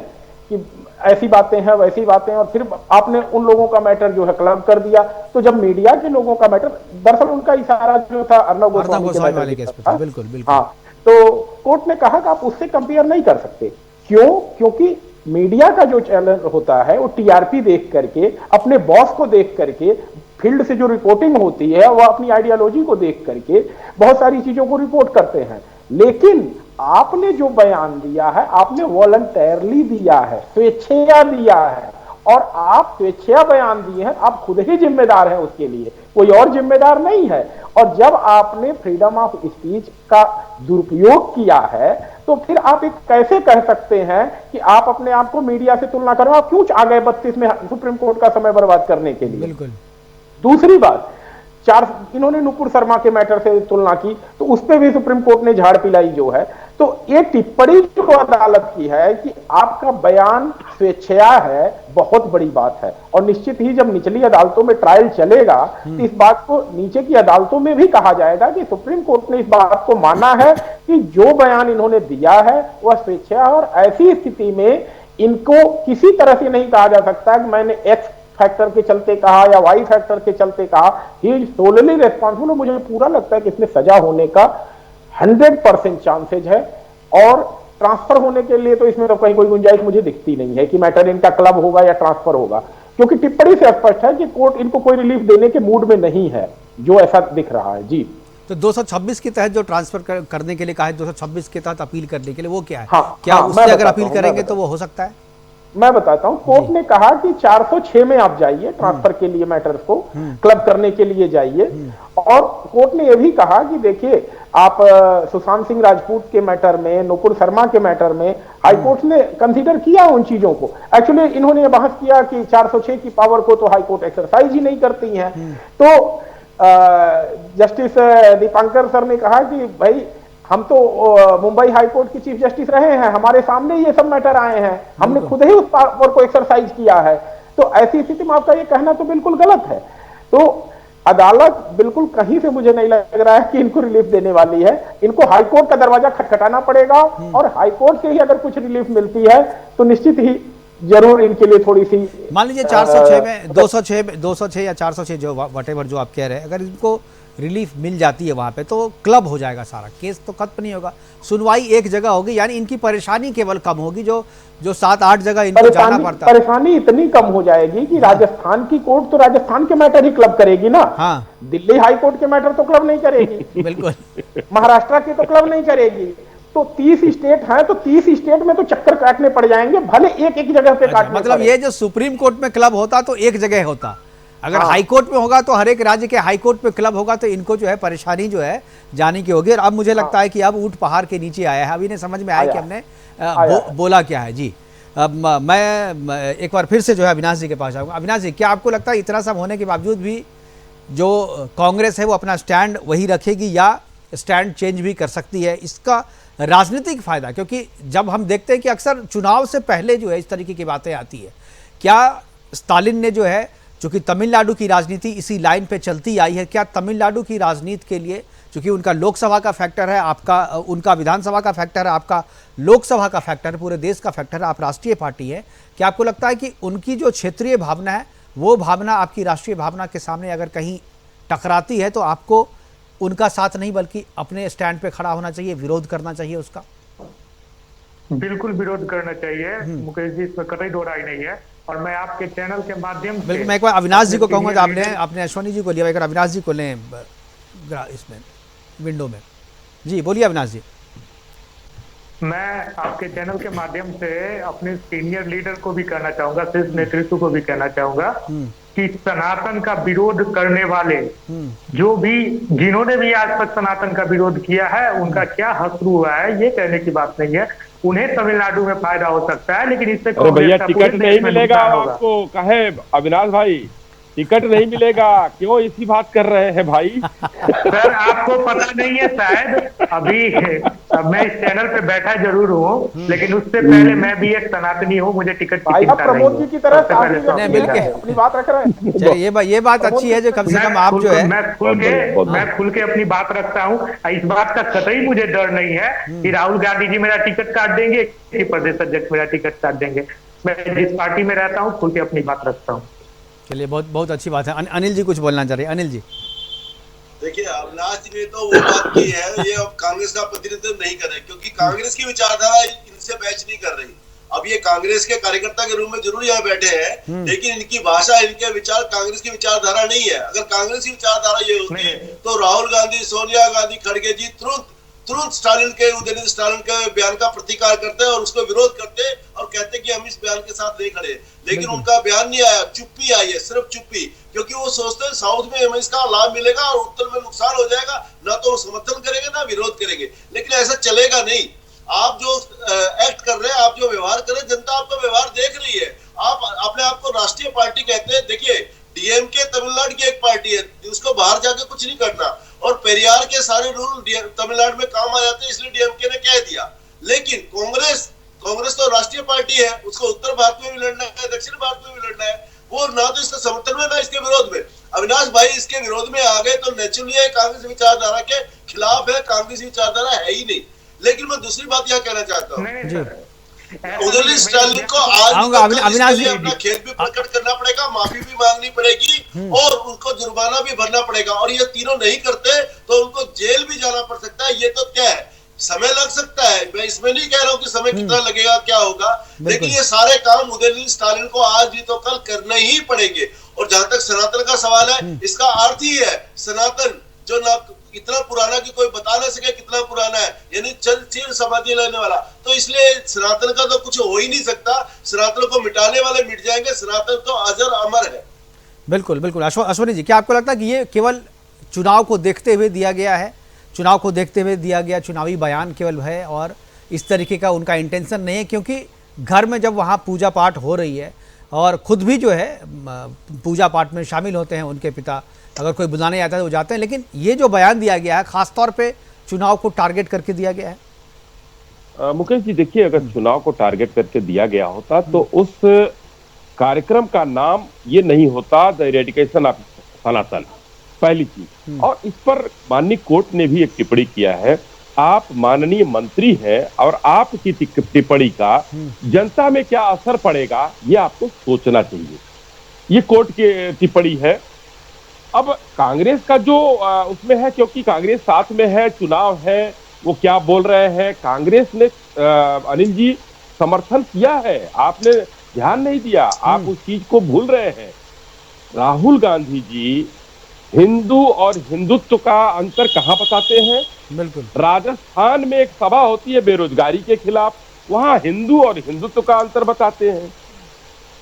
Speaker 9: कि ऐसी बातें हैं वैसी बातें, और फिर आपने उन लोगों का मैटर जो है क्लब कर दिया। तो जब मीडिया के लोगों का मैटर, दरअसल उनका इशारा जो था अर्नब गोस्वामी वाले केस पे था, बिल्कुल बिल्कुल, हाँ, तो कोर्ट ने कहा कि आप उससे कंपेयर नहीं कर सकते। क्योंकि मीडिया का जो चैनल होता है वो टीआरपी देख करके, अपने बॉस को देख करके, फील्ड से जो रिपोर्टिंग होती है वह अपनी आइडियोलॉजी को देख करके बहुत सारी चीजों को रिपोर्ट करते हैं। लेकिन आपने जो बयान दिया है, आपने वॉलंटरली दिया है, स्वेच्छा दिया है, और आप स्वेच्छा बयान दिए हैं, आप खुद ही जिम्मेदार हैं उसके लिए, कोई और जिम्मेदार नहीं है। और जब आपने फ्रीडम ऑफ स्पीच का दुरुपयोग किया है तो फिर आप एक कैसे कह सकते हैं कि आप अपने आप को मीडिया से तुलना करें? आप क्यों आ गए 32 में सुप्रीम कोर्ट का समय बर्बाद करने के लिए? बिल्कुल। दूसरी बात, इन्होंने नुपुर शर्मा के मैटर से तुलना की तो उस पर भी सुप्रीम कोर्ट ने झाड़ पिलाई जो है। तो ये टिप्पणी जो अदालत की है कि आपका बयान स्वेच्छा है, बहुत बड़ी बात है। और निश्चित ही जब निचली अदालतों में ट्रायल चलेगा तो इस बात को नीचे की अदालतों में भी कहा जाएगा कि सुप्रीम कोर्ट ने इस बात को माना है कि जो बयान इन्होंने दिया है वह स्वेच्छा है। और ऐसी स्थिति में इनको किसी तरह से नहीं कहा जा सकता कि मैंने एक्स फैक्टर के चलते कहा या वाई फैक्टर के चलते कहा। He is solely responsible. मुझे पूरा लगता है कि इसमें सजा होने का 100% चांसेज है, और ट्रांसफर होने के लिए तो इसमें तो कहीं कोई गुंजाइश मुझे दिखती नहीं है कि मैटर इनका क्लब होगा या ट्रांसफर होगा, क्योंकि टिप्पणी से स्पष्ट है कि कोर्ट इनको कोई रिलीफ देने के मूड में नहीं है, जो ऐसा दिख रहा है। जी,
Speaker 1: तो 226 के तहत जो ट्रांसफर करने के लिए कहा है, 226 के तहत अपील करने के लिए, वो क्या है?
Speaker 9: हाँ,
Speaker 1: क्या उससे अगर अपील करेंगे तो वो हो सकता है?
Speaker 9: मैं बताता हूं। कोर्ट ने कहा कि 406 में आप जाइए ट्रांसफर के लिए, मैटर्स को क्लब करने के लिए जाइए। और कोर्ट ने यह भी कहा कि देखिए, आप सुशांत सिंह राजपूत के मैटर में, नुपुर शर्मा के मैटर में हाईकोर्ट ने कंसीडर किया उन चीजों को। एक्चुअली इन्होंने ये बहस किया कि 406 की पावर को तो हाईकोर्ट एक्सरसाइज ही नहीं करती है। तो जस्टिस दीपांकर सर ने कहा कि भाई, हम तो मुंबई हाईकोर्ट के चीफ जस्टिस रहे हैं, हमारे सामने ये सब मैटर आए हैं, हमने खुद ही उस पावर को एक्सरसाइज किया है। तो ऐसी स्थिति में आपका ये कहना तो बिल्कुल गलत है। तो अदालत बिल्कुल कहीं से मुझे नहीं लग रहा है कि इनको रिलीफ देने वाली है। इनको हाईकोर्ट का दरवाजा खटखटाना पड़ेगा, और हाईकोर्ट से ही अगर कुछ रिलीफ मिलती है तो निश्चित ही जरूर इनके लिए थोड़ी सी,
Speaker 1: मान लीजिए 406 में 206 या 406 जो वटेवर जो आप कह रहे हैं, अगर इनको रिलीफ मिल जाती है वहां पे तो क्लब हो जाएगा, सारा केस तो खत्म नहीं होगा, सुनवाई एक जगह होगी, यानी इनकी परेशानी केवल कम होगी। जो 7-8 जगह इनको जाना पड़ता है,
Speaker 9: परेशानी इतनी कम हो जाएगी कि राजस्थान की कोर्ट तो राजस्थान के मैटर ही क्लब करेगी ना। हाँ, दिल्ली हाई कोर्ट के मैटर तो क्लब नहीं करेगी। बिल्कुल। महाराष्ट्र की तो क्लब नहीं करेगी। तो 30 स्टेट हैं, तो 30 स्टेट में तो चक्कर काटने पड़ जाएंगे, भले एक जगह पे काटने।
Speaker 1: मतलब ये जो सुप्रीम कोर्ट में क्लब होता तो एक जगह होता, अगर हाई कोर्ट में होगा तो हर एक राज्य के हाई कोर्ट पे क्लब होगा, तो इनको जो है परेशानी जो है जाने की होगी। और अब मुझे लगता है कि अब ऊंट पहाड़ के नीचे आया है, अभी ने समझ में आया कि हमने बोला क्या है। जी, अब मैं एक बार फिर से जो है अविनाश जी के पास आऊँगा। अविनाश जी, क्या आपको लगता है इतना सब होने के बावजूद भी जो कांग्रेस है वो अपना स्टैंड वही रखेगी या स्टैंड चेंज भी कर सकती है? इसका राजनीतिक फायदा, क्योंकि जब हम देखते हैं कि अक्सर चुनाव से पहले जो है इस तरीके की बातें आती है, क्या स्टालिन ने जो है, चूंकि तमिलनाडु की राजनीति इसी लाइन पे चलती आई है, क्या तमिलनाडु की राजनीति के लिए, चूंकि उनका लोकसभा का फैक्टर है, आपका उनका विधानसभा का फैक्टर है, आपका लोकसभा का फैक्टर है, पूरे देश का फैक्टर है, आप राष्ट्रीय पार्टी है, क्या आपको लगता है कि उनकी जो क्षेत्रीय भावना है वो भावना आपकी राष्ट्रीय भावना के सामने अगर कहीं टकराती है तो आपको उनका साथ नहीं बल्कि अपने स्टैंड पे खड़ा होना चाहिए, विरोध करना चाहिए उसका?
Speaker 5: बिल्कुल विरोध करना चाहिए मुकेश जी, इसमें कतई दो राय नहीं है। और मैं आपके चैनल के माध्यम से
Speaker 1: बिल्कुल, मैं एक बार अविनाश जी को कहूंगा कि आपने अश्वनी जी को लिया, एक बार अविनाश जी को लें इसमें विंडो में। जी बोलिए अविनाश जी।
Speaker 5: मैं आपके चैनल के माध्यम से अपने सीनियर लीडर को भी कहना चाहूंगा, शीर्ष नेतृत्व को भी कहना चाहूंगा कि सनातन का विरोध करने वाले जो भी, जिन्होंने भी आज तक सनातन का विरोध किया है, उनका क्या हश्र हुआ है ये कहने की बात नहीं है। उन्हें तमिलनाडु में फायदा हो सकता है, लेकिन इससे
Speaker 8: भैया टिकट नहीं मिलेगा आपको, कहे अविनाश भाई टिकट नहीं मिलेगा, क्यों इसी बात कर रहे हैं भाई?
Speaker 5: सर आपको पता नहीं है शायद, अभी मैं इस चैनल पे बैठा जरूर हूँ, लेकिन उससे पहले मैं भी एक सनातनी हूँ, मुझे टिकट की चिंता
Speaker 9: प्रमोद जी की तरह
Speaker 1: अपनी बात रख रहे हैं। चलिए ये बात अच्छी है जो कम से कम आप जो है
Speaker 5: मैं खुल के अपनी बात रखता हूँ। इस बात का कतई मुझे डर नहीं है कि राहुल गांधी जी मेरा टिकट काट देंगे, कि प्रदेश अध्यक्ष मेरा टिकट काट देंगे। मैं जिस पार्टी में रहता हूँ खुल के अपनी बात रखता हूँ।
Speaker 1: चलिए बहुत बहुत अच्छी बात है। अनिल जी कुछ बोलना चाह रहे हैं। अनिल जी
Speaker 6: देखिए, अविनाश जी ने तो वो बात की है, ये अब कांग्रेस का प्रतिनिधित्व नहीं कर रहे, क्योंकि कांग्रेस की विचारधारा इनसे मैच नहीं कर रही। अब ये कांग्रेस के कार्यकर्ता के रूप में जरूर यहाँ बैठे हैं, लेकिन इनकी भाषा, इनके विचार कांग्रेस की विचारधारा नहीं है। अगर कांग्रेस की विचारधारा ये होती तो राहुल गांधी, सोनिया गांधी, खड़गे जी तुरंत स्टालिन के, उदयनिधि स्टालिन के बयान का प्रतिकार करते और उसको विरोध करते और कहते कि हम इस बयान के साथ नहीं खड़े। लेकिन उनका बयान नहीं आया, चुप्पी आई है, सिर्फ चुप्पी, क्योंकि वो सोचते हैं साउथ में हमें इसका लाभ मिलेगा और उत्तर में नुकसान हो जाएगा। ना तो वो समर्थन करेंगे ना विरोध करेंगे, लेकिन ऐसा चलेगा नहीं। आप जो एक्ट कर रहे हैं, आप जो व्यवहार कर रहे हैं, जनता आपका व्यवहार देख रही है। आप अपने आप को राष्ट्रीय पार्टी कहते हैं। देखिए, डीएमके तमिलनाडु की एक पार्टी है, उसको बाहर जाके कुछ नहीं करना, और पेरियार के सारे रूल तमिलनाडु में काम आ जाते हैं, इसलिए डीएमके ने कह दिया। लेकिन कांग्रेस तो राष्ट्रीय पार्टी है, उसको उत्तर भारत में भी लड़ना है, दक्षिण भारत में भी लड़ना है। वो ना तो इसके समर्थन में ना इसके विरोध में। अविनाश भाई इसके विरोध में आ गए तो नेचुरली कांग्रेस विचारधारा के खिलाफ है, कांग्रेस विचारधारा है ही नहीं। लेकिन मैं दूसरी बात यह कहना चाहता हूँ, उदयनिधि स्टालिन को आज
Speaker 1: अविनाश जी
Speaker 6: अपना खेद भी प्रकट करना पड़ेगा, माफी भी मांगनी पड़ेगी और उनको जुर्माना भी भरना पड़ेगा। और ये तीनों नहीं करते तो उनको जेल भी जाना पड़ सकता है। ये तो क्या है, समय लग सकता है, मैं इसमें नहीं कह रहा हूँ कि समय कितना लगेगा, क्या होगा, लेकिन ये सारे काम उदयनिधि स्टालिन को आज नहीं तो कल करने ही पड़ेंगे। और जहां तक सनातन का सवाल है, इसका अर्थ ही है सनातन, जो ना इतना पुराना कि कोई बता ना सके कितना पुराना है, यानी चिर समाधि लेने वाला। तो इसलिए सनातन का तो कुछ हो ही नहीं सकता। सनातन को मिटाने वाले मिट जाएंगे, सनातन तो अजर अमर है।
Speaker 1: बिल्कुल बिल्कुल। अश्वनी जी, क्या आपको लगता है कि ये केवल चुनाव को देखते हुए दिया गया है, चुनाव को देखते हुए दिया गया चुनावी बयान केवल है और इस तरीके का उनका इंटेंशन नहीं है? क्योंकि घर में जब वहाँ पूजा पाठ हो रही है और खुद भी जो है पूजा पाठ में शामिल होते हैं उनके पिता, अगर कोई बुलाने आता है तो वो जाते हैं, लेकिन ये जो बयान दिया गया है खासतौर पे चुनाव को टारगेट करके दिया गया है।
Speaker 8: मुकेश जी देखिए, अगर चुनाव को टारगेट करके दिया गया होता तो उस कार्यक्रम का नाम ये नहीं होता द इरेडिकेशन ऑफ सनातन, पहली चीज। और इस पर माननीय कोर्ट ने भी एक टिप्पणी किया है। आप माननीय मंत्री हैं और आपकी टिप्पणी का जनता में क्या असर पड़ेगा ये आपको सोचना चाहिए। ये कोर्ट की टिप्पणी है। अब कांग्रेस का जो उसमें है, क्योंकि कांग्रेस साथ में है, चुनाव है, वो क्या बोल रहे हैं, कांग्रेस ने अनिल जी समर्थन किया है, आपने ध्यान नहीं दिया, आप उस चीज को भूल रहे हैं। राहुल गांधी जी हिंदू और हिंदुत्व का अंतर कहाँ बताते हैं?
Speaker 1: बिल्कुल।
Speaker 8: राजस्थान में एक सभा होती है बेरोजगारी के खिलाफ, वहां हिंदू और हिंदुत्व का अंतर बताते हैं।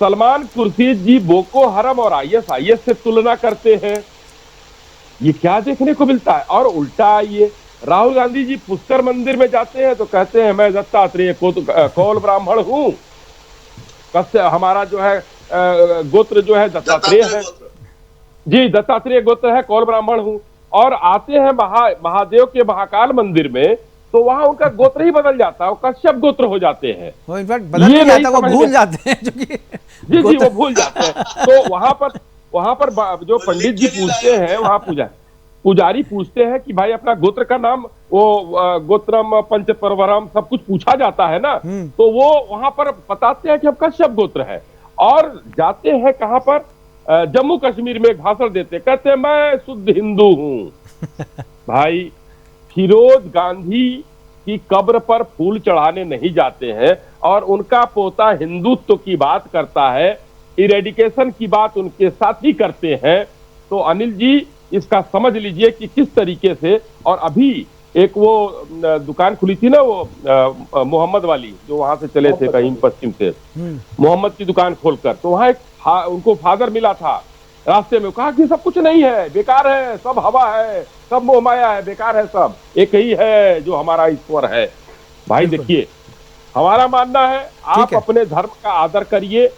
Speaker 8: सलमान खुर्शीद जी बोको हरम और आईएसआईएस से तुलना करते हैं। ये क्या देखने को मिलता है? और उल्टा आइए, राहुल गांधी जी पुष्कर मंदिर में जाते हैं तो कहते हैं मैं दत्तात्रेय कौल ब्राह्मण हूं, हमारा जो है गोत्र जो है दत्तात्रेय है जी, दत्तात्रेय गोत्र है, कौल ब्राह्मण हूं। और आते हैं महादेव के महाकाल मंदिर में तो वहां उनका गोत्र ही बदल जाता है, वो कश्यप गोत्र हो जाते हैं।
Speaker 1: वो इनफैक्ट बदल नहीं जाता, वो भूल जाते हैं
Speaker 8: जी वो भूल जाते हैं। तो वहां पर जो पंडित जी पूछते हैं, वहां पुजारी पूछते हैं कि भाई अपना गोत्र का नाम, वो गोत्रम पंचपरवरम सब कुछ पूछा जाता है ना, तो वो वहां पर बताते हैं कि हम कश्यप गोत्र है। और जाते हैं कहां पर, जम्मू कश्मीर में एक भाषण देते, कहते हैं मैं शुद्ध हिंदू हूं। भाई फिरोज गांधी की कब्र पर फूल चढ़ाने नहीं जाते हैं और उनका पोता हिंदुत्व की बात करता है, इरेडिकेशन की बात उनके साथ ही करते हैं। तो अनिल जी इसका समझ लीजिए कि किस तरीके से। और अभी एक वो दुकान खुली थी ना, वो मोहम्मद वाली, जो वहां से चले थे कहीं पश्चिम से, मोहम्मद की दुकान खोलकर, तो वहां एक उनको फादर मिला था रास्ते में, कहा कि सब कुछ नहीं है, बेकार है, सब हवा है, सब मोह माया है, बेकार है सब, एक ही है जो हमारा ईश्वर है। भाई देखिए, हमारा मानना है आप अपने धर्म का आदर करिए,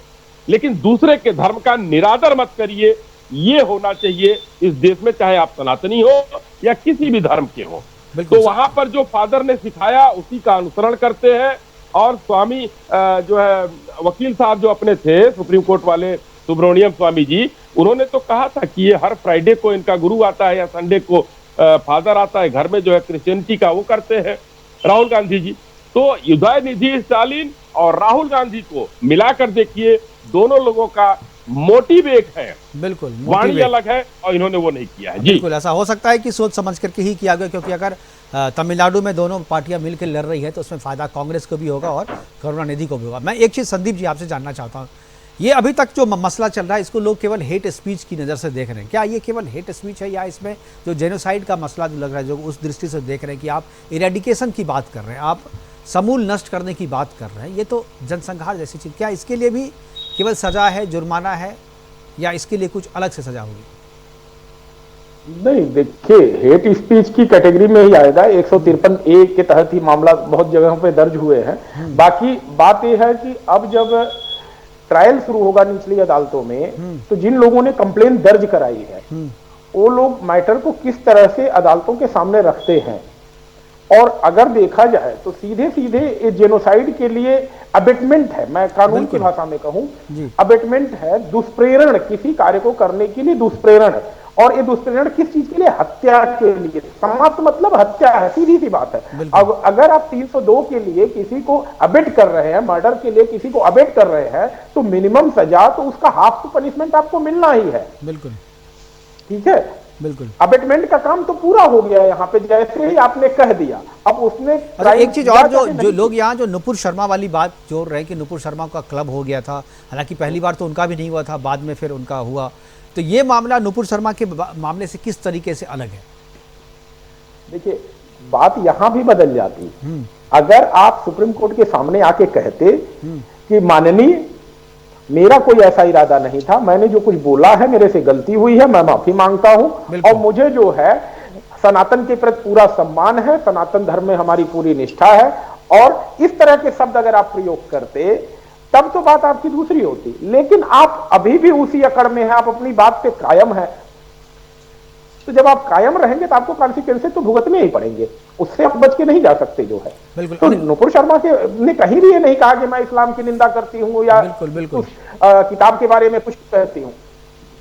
Speaker 8: लेकिन दूसरे के धर्म का निरादर मत करिए। ये होना चाहिए इस देश में, चाहे आप सनातनी हो या किसी भी धर्म के हो। तो वहां पर जो फादर ने सिखाया उसी का अनुसरण करते हैं। और स्वामी जो है वकील साहब जो अपने थे सुप्रीम कोर्ट वाले, सुब्रमण्यम स्वामी जी, उन्होंने तो कहा था कि ये हर फ्राइडे को इनका गुरु आता है या संडे को फादर आता है, घर में जो है क्रिश्चियनिटी का वो करते हैं राहुल गांधी जी। तो उदयनिधि स्टालिन और राहुल गांधी को मिलाकर देखिए, दोनों लोगों का मोटिव एक है,
Speaker 1: बिल्कुल
Speaker 8: वाणी अलग है और इन्होंने वो नहीं किया है। जी
Speaker 1: बिल्कुल, ऐसा हो सकता है कि सोच समझ करके ही किया गया, क्योंकि अगर तमिलनाडु में दोनों पार्टियां मिलकर लड़ रही है तो उसमें फायदा कांग्रेस को भी होगा और करुणानिधि को भी होगा। मैं एक चीज संदीप जी आपसे जानना चाहता हूँ, ये अभी तक जो मसला चल रहा है इसको लोग केवल हेट स्पीच की नज़र से देख रहे हैं, क्या ये केवल हेट स्पीच है या इसमें जो जेनोसाइड का मसला जो लग रहा है, जो उस दृष्टि से देख रहे हैं कि आप इरेडिकेशन की बात कर रहे हैं, आप समूल नष्ट करने की बात कर रहे हैं, ये तो जनसंहार जैसी चीज़, क्या इसके लिए भी केवल सजा है, जुर्माना है, या इसके लिए कुछ अलग से सजा होगी?
Speaker 9: नहीं, देखिए, हेट स्पीच की कैटेगरी में ही आएगा। 153A के तहत ही मामला बहुत जगहों पे दर्ज हुए हैं। बाकी बात यह है कि अब जब ट्रायल शुरू होगा निचली अदालतों में, तो जिन लोगों ने कंप्लेन दर्ज कराई है वो लोग मैटर को किस तरह से अदालतों के सामने रखते हैं। और अगर देखा जाए तो सीधे सीधे जेनोसाइड के लिए अबेटमेंट है, मैं कानून की भाषा में कहूं, अबेटमेंट है, दुष्प्रेरण, किसी कार्य को करने के लिए दुष्प्रेरण। और ये दुष्प्रेरण किस चीज के लिए? हत्या के लिए। समाप्त मतलब हत्या है, सीधी सी बात है। अब अगर आप 302 के लिए किसी को अबेट कर रहे हैं, मर्डर के लिए किसी को अबेट कर रहे हैं, तो मिनिमम सजा तो उसका हाफ तो पनिशमेंट आपको मिलना ही है।
Speaker 1: बिल्कुल
Speaker 9: ठीक है,
Speaker 1: बिल्कुल।
Speaker 9: अबेटमेंट का काम तो पूरा हो गया है यहाँ पे, जैसे ही आपने कह दिया। अब उसने
Speaker 1: एक चीज और, जो लोग यहाँ जो नुपुर शर्मा वाली बात जोड़ रहे हैं कि नुपुर शर्मा का क्लब हो गया था, हालांकि पहली बार तो उनका भी नहीं हुआ था, बाद में फिर उनका हुआ, तो ये मामला नुपुर शर्मा के मामले से किस तरीके से अलग है?
Speaker 9: देखिए, बात यहां भी बदल जाती। अगर आप सुप्रीम कोर्ट के सामने आके कहते कि माननीय, मेरा कोई ऐसा इरादा नहीं था, मैंने जो कुछ बोला है मेरे से गलती हुई है, मैं माफी मांगता हूं, और मुझे जो है सनातन के प्रति पूरा सम्मान है, सनातन धर्म में हमारी पूरी निष्ठा है, और इस तरह के शब्द अगर आप प्रयोग करते तब तो बात आपकी दूसरी होती। लेकिन आप अभी भी उसी अकड़ में हैं, आप अपनी बात पे कायम है। तो जब आप कायम रहेंगे तो आपको कॉन्सिक्वेंसेस तो भुगतने ही पड़ेंगे, उससे आप बच के नहीं जा सकते जो है।
Speaker 1: बिल्कुल।
Speaker 9: तो नुपुर शर्मा के ने कहीं भी ये नहीं कहा कि मैं इस्लाम की निंदा करती हूँ या
Speaker 1: बिल्कुल
Speaker 9: किताब के बारे में कुछ कहती हूँ।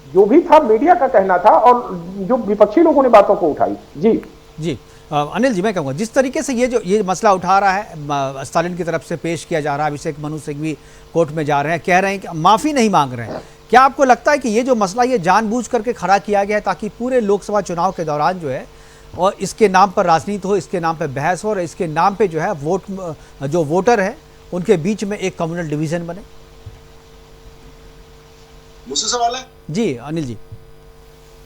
Speaker 9: जो भी था मीडिया का कहना था, और जो विपक्षी लोगों ने बातों को उठाई। जी
Speaker 1: जी अनिल जी, मैं कहूँगा जिस तरीके से ये मसला उठा रहा है, स्टालिन की तरफ से पेश किया जा रहा है, अभिषेक मनु सिंह भी कोर्ट में जा रहे हैं, कह रहे हैं कि माफ़ी नहीं मांग रहे हैं, क्या आपको लगता है कि ये जो मसला ये जानबूझ करके खड़ा किया गया है ताकि पूरे लोकसभा चुनाव के दौरान जो है, और इसके नाम पर राजनीति हो, इसके नाम पर बहस हो, और इसके नाम पर जो है जो वोटर है उनके बीच में एक कम्युनल डिवीजन बने?
Speaker 6: मुझसे सवाल है?
Speaker 1: जी अनिल जी।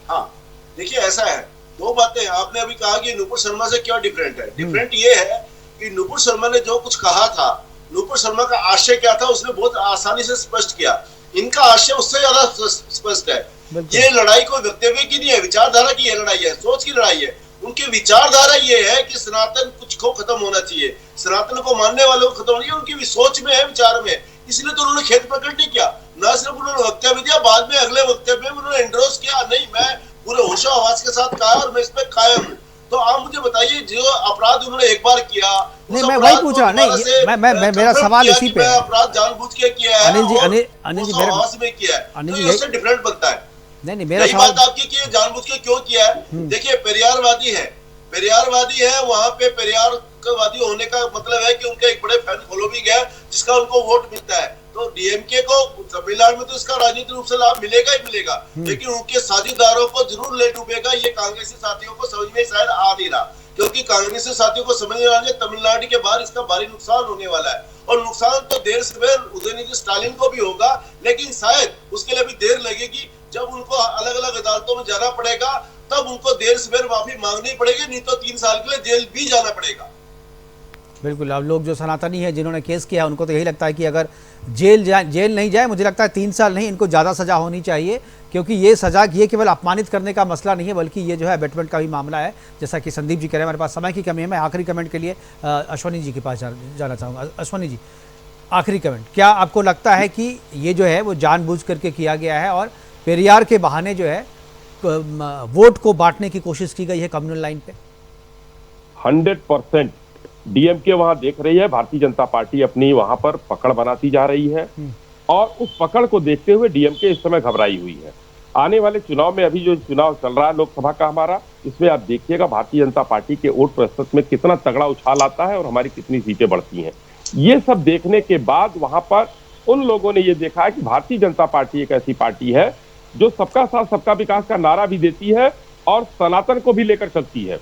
Speaker 6: हाँ, देखिए, ऐसा है, दो बातें आपने अभी कहा कि नुपुर शर्मा से क्या डिफरेंट है। डिफरेंट ये है कि नुपुर शर्मा ने जो कुछ कहा था, नुपुर शर्मा का आशय क्या था उसने बहुत आसानी से स्पष्ट किया। इनका आशय उससे ज्यादा स्पष्ट है। ये लड़ाई कोई वक्तव्य की नहीं है, विचारधारा की ये लड़ाई है, सोच की लड़ाई है। उनकी विचारधारा ये है कि सनातन कुछ को खत्म होना चाहिए, सनातन को मानने वालों को खत्म होना चाहिए, उनकी सोच में है, विचार में। इसलिए तो उन्होंने खेत प्रकट नहीं किया, न सिर्फ उन्होंने वक्तव्य दिया, बाद में अगले वक्तव्य में उन्होंने एंडोर्स किया, नहीं मैं पूरे होशो आवाज के साथ कहा और मैं इस पे कायम हूं। तो आप मुझे बताइए, जो अपराध उन्होंने एक बार किया,
Speaker 1: नहीं मैं वही पूछ रहा, नहीं मैं मेरा सवाल इसी पे है।
Speaker 6: अपराध जानबूझ के किया है
Speaker 1: अनिल जी,
Speaker 6: अनिल जी मेरा आवाज में किया है,
Speaker 1: अनिल
Speaker 6: तो
Speaker 1: जी
Speaker 6: इससे डिफरेंट बनता है।
Speaker 1: नहीं मेरा सवाल
Speaker 6: बात आपकी कि जानबूझ के क्यों किया है। देखिए, पेरियारवादी है, वहां पे पेरियारवादी होने का मतलब है कि उनका एक बड़े फैन फॉलोइंग है जिसका उनको वोट मिलता है। तो डीएमके को तमिलनाडु में तो इसका राजनीतिक रूप से लाभ मिलेगा ही मिलेगा, लेकिन उनके साझेदारों को जरूर ले डूबेगा। ये कांग्रेसी साथियों को समझ में शायद आ नहीं रहा, क्योंकि कांग्रेसी साथियों को समझ में आ रहा है तमिलनाडु के बाहर इसका भारी नुकसान होने वाला है, और नुकसान तो देर से देर उदयनिधि स्टालिन को भी होगा, लेकिन शायद उसके लिए भी देर लगेगी। जब उनको अलग अलग अदालतों में जाना पड़ेगा तब उनको देर से देर माफी मांगनी पड़ेगी, नहीं तो 3 साल के लिए जेल भी जाना पड़ेगा।
Speaker 1: बिल्कुल। अब लोग जो सनातनी है जिन्होंने केस किया उनको तो यही लगता है कि अगर जेल नहीं जाए, मुझे लगता है 3 साल नहीं, इनको ज़्यादा सज़ा होनी चाहिए, क्योंकि ये सज़ा ये केवल अपमानित करने का मसला नहीं है, बल्कि ये जो है अबेटमेंट का भी मामला है। जैसा कि संदीप जी कह रहे हैं, हमारे पास समय की कमी है। मैं आखिरी कमेंट के लिए अश्वनी जी के पास जाना चाहूँगा। अश्वनी जी, आखिरी कमेंट, क्या आपको लगता है कि ये जो है वो जानबूझ करके किया गया है और पेरियार के बहाने जो है वोट को बांटने की कोशिश की गई है कम्युनल लाइन पे?
Speaker 8: 100% डीएमके वहां देख रही है, भारतीय जनता पार्टी अपनी वहां पर पकड़ बनाती जा रही है, और उस पकड़ को देखते हुए डीएमके इस समय घबराई हुई है। आने वाले चुनाव में, अभी जो चुनाव चल रहा है लोकसभा का हमारा, इसमें आप देखिएगा भारतीय जनता पार्टी के वोट प्रतिशत में कितना तगड़ा उछाल आता है और हमारी कितनी सीटें बढ़ती हैं। ये सब देखने के बाद वहां पर उन लोगों ने ये देखा है कि भारतीय जनता पार्टी एक ऐसी पार्टी है जो सबका साथ सबका विकास का नारा भी देती है और सनातन को भी लेकर चलती है।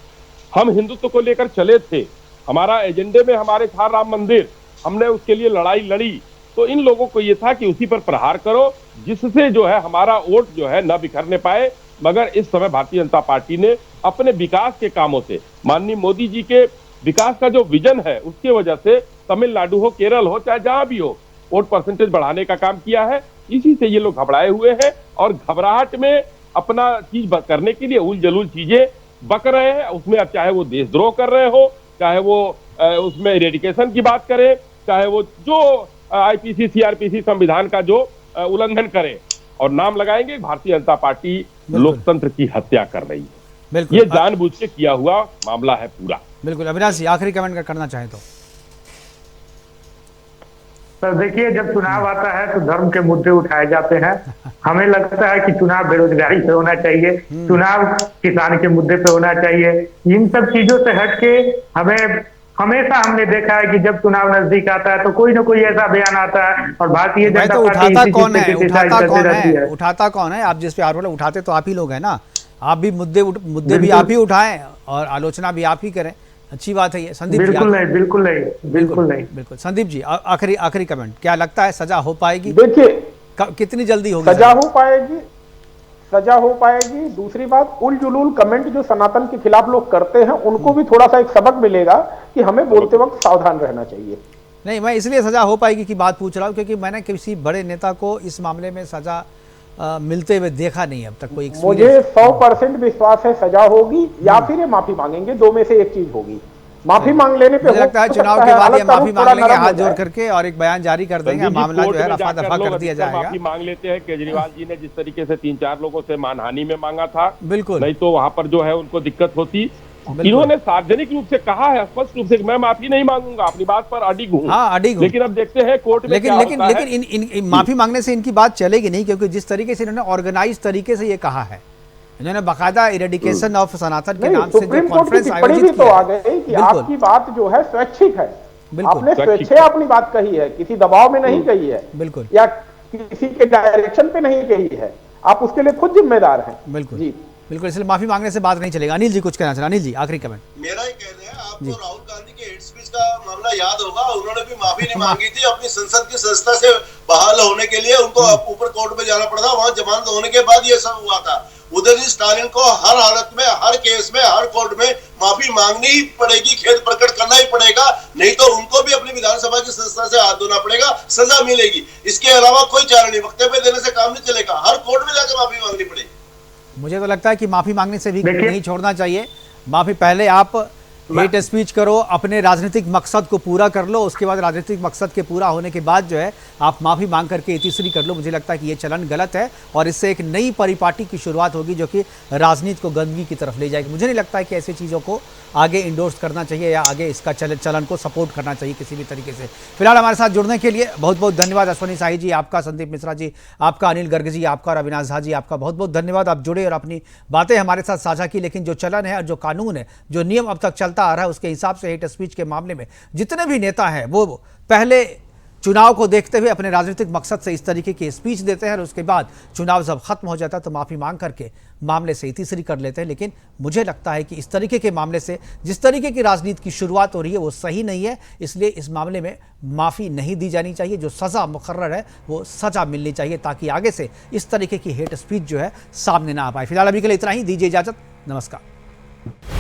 Speaker 8: हम हिंदुत्व को लेकर चले थे, हमारा एजेंडे में हमारे था राम मंदिर, हमने उसके लिए लड़ाई लड़ी, तो इन लोगों को ये था कि उसी पर प्रहार करो जिससे जो है हमारा वोट जो है न बिखरने पाए। मगर इस समय भारतीय जनता पार्टी ने अपने विकास के कामों से, माननीय मोदी जी के विकास का जो विजन है उसकी वजह से तमिलनाडु हो, केरल हो, चाहे जहां भी हो, वोट परसेंटेज बढ़ाने का काम किया है। इसी से ये लोग घबराए हुए हैं और घबराहट में अपना चीज करने के लिए उल जलूल चीजें बक रहे हैं। उसमें अब चाहे वो देशद्रोह कर रहे हो, चाहे वो उसमें इरेडिकेशन की बात करें, चाहे वो जो आईपीसी सीआरपीसी संविधान का जो उल्लंघन करे, और नाम लगाएंगे भारतीय जनता पार्टी लोकतंत्र की हत्या कर रही है। ये जानबूझ के किया हुआ मामला है पूरा।
Speaker 1: बिल्कुल। अविनाश जी, आखिरी कमेंट करना चाहें तो?
Speaker 5: सर देखिए, जब चुनाव आता है तो धर्म के मुद्दे उठाए जाते हैं। हमें लगता है कि चुनाव बेरोजगारी पे होना चाहिए, चुनाव किसान के मुद्दे पे होना चाहिए। इन सब चीजों से हटके हमेशा हमने देखा है कि जब चुनाव नजदीक आता है तो कोई ना कोई ऐसा बयान आता है, और भारतीय जनता पार्टी
Speaker 1: उठाता कौन है? आप जिस पे आरोप उठाते तो आप ही लोग हैं ना, आप भी मुद्दे भी आप ही उठाएं और आलोचना भी आप ही करें। अच्छी बात है ये। संदीप जी, बिल्कुल। संदीप जी, आखिरी कमेंट, क्या लगता है सजा हो पाएगी?
Speaker 9: देखिए,
Speaker 1: कितनी जल्दी होगी
Speaker 9: सजा हो पाएगी। दूसरी बात, उल जुलूल कमेंट जो सनातन के खिलाफ लोग करते हैं उनको भी थोड़ा सा एक सबक मिलेगा कि हमें बोलते वक्त सावधान रहना चाहिए।
Speaker 1: नहीं, मैं इसलिए सजा हो पाएगी की बात पूछ रहा हूँ क्योंकि मैंने किसी बड़े नेता को इस मामले में सजा मिलते हुए देखा नहीं अब तक। कोई
Speaker 9: मुझे 100% विश्वास है सजा होगी या फिर ये माफी मांगेंगे, दो में से एक चीज होगी। माफी मांग लेने पे
Speaker 1: मुझे लगता है चुनाव के बाद ये माफी मांग लेंगे हाथ जोड़ करके और एक बयान जारी कर देंगे, मामला जो है रफा दफा कर दिया जाएगा।
Speaker 8: माफी मांग लेते हैं। केजरीवाल जी ने जिस तरीके से 3-4 लोगों से मानहानि में मांगा था,
Speaker 1: बिल्कुल,
Speaker 8: नहीं तो वहां पर जो है उनको दिक्कत होती। इन्होंने सार्वजनिक रूप से कहा है, स्पष्ट रूप से, मैं माफी नहीं मांगूंगा, अपनी बात पर अडिग हूं।
Speaker 1: हाँ, अडिग हूं।
Speaker 8: लेकिन अब देखते हैं कोर्ट में क्या होता है।
Speaker 1: लेकिन इन माफी मांगने से इनकी बात चलेगी नहीं, क्योंकि जिस तरीके से इन्होंने ऑर्गेनाइज तरीके से ये कहा है, इन्होंने बाकायदा इरेडिकेशन ऑफ सनातन के नाम से जो कॉन्फ्रेंस आयोजित
Speaker 9: किया, तो आ गई कि आपकी बात जो है स्वैच्छिक है, आपने स्वेच्छा अपनी बात कही है, किसी दबाव में नहीं कही है,
Speaker 1: बिल्कुल,
Speaker 9: या किसी के डायरेक्शन पे नहीं कही है, आप उसके लिए खुद जिम्मेदार हैं।
Speaker 1: बिल्कुल
Speaker 9: जी,
Speaker 1: बिल्कुल। इसलिए माफी मांगने से बात नहीं चलेगा। अनिल जी कुछ कहना चाह रहे? अनिल जी, आखिरी कमेंट।
Speaker 6: मेरा ही कहना है, आपको राहुल गांधी के हेट स्पीच का मामला याद होगा, उन्होंने भी माफी नहीं मांगी थी अपनी संसद की संस्था से बहाल होने के लिए, उनको ऊपर कोर्ट में जाना पड़ा था, वहां जमानत होने के बाद ये सब हुआ था। उदयनिधि स्टालिन को हर हालत में, हर केस में, हर कोर्ट में माफी मांगनी ही पड़ेगी, खेद प्रकट करना ही पड़ेगा, नहीं तो उनको भी अपनी विधानसभा की संस्था से हाथ धोना पड़ेगा, सजा मिलेगी। इसके अलावा कोई चारा नहीं, वक्तव्य देने से काम नहीं चलेगा, हर कोर्ट में जाकर माफी मांगनी पड़ेगी।
Speaker 1: मुझे तो लगता है कि माफी मांगने से भी नहीं छोड़ना चाहिए। माफी पहले आप हेट स्पीच करो, अपने राजनीतिक मकसद को पूरा कर लो, उसके बाद राजनीतिक मकसद के पूरा होने के बाद जो है आप माफी मांग करके तीसरी कर लो। मुझे लगता है कि ये चलन गलत है और इससे एक नई परिपाटी की शुरुआत होगी जो कि राजनीति को गंदगी की तरफ ले जाएगी। मुझे नहीं लगता है कि ऐसी चीज़ों को आगे इंडोर्स करना चाहिए या आगे इसका चलन को सपोर्ट करना चाहिए किसी भी तरीके से। फिलहाल हमारे साथ जुड़ने के लिए बहुत बहुत धन्यवाद अश्वनी साही जी, आपका, संदीप मिश्रा जी आपका, अनिल गर्ग जी आपका और अविनाश झा जी आपका बहुत बहुत धन्यवाद। आप जुड़े और अपनी बातें हमारे साथ साझा की। लेकिन जो चलन है और जो कानून है, जो नियम अब तक चलता आ रहा है, उसके हिसाब से हेट स्पीच के मामले में जितने भी नेता हैं वो पहले चुनाव को देखते हुए अपने राजनीतिक मकसद से इस तरीके की स्पीच देते हैं और उसके बाद चुनाव जब खत्म हो जाता है तो माफी मांग करके मामले से तीसरी कर लेते हैं। लेकिन मुझे लगता है कि इस तरीके के मामले से जिस तरीके की राजनीति की शुरुआत हो रही है वो सही नहीं है, इसलिए इस मामले में माफी नहीं दी जानी चाहिए। जो सजा मुकर्रर है वो सजा मिलनी चाहिए ताकि आगे से इस तरीके की हेट स्पीच जो है सामने ना आ पाए। फिलहाल अभी के लिए इतना ही, दीजिए इजाजत, नमस्कार।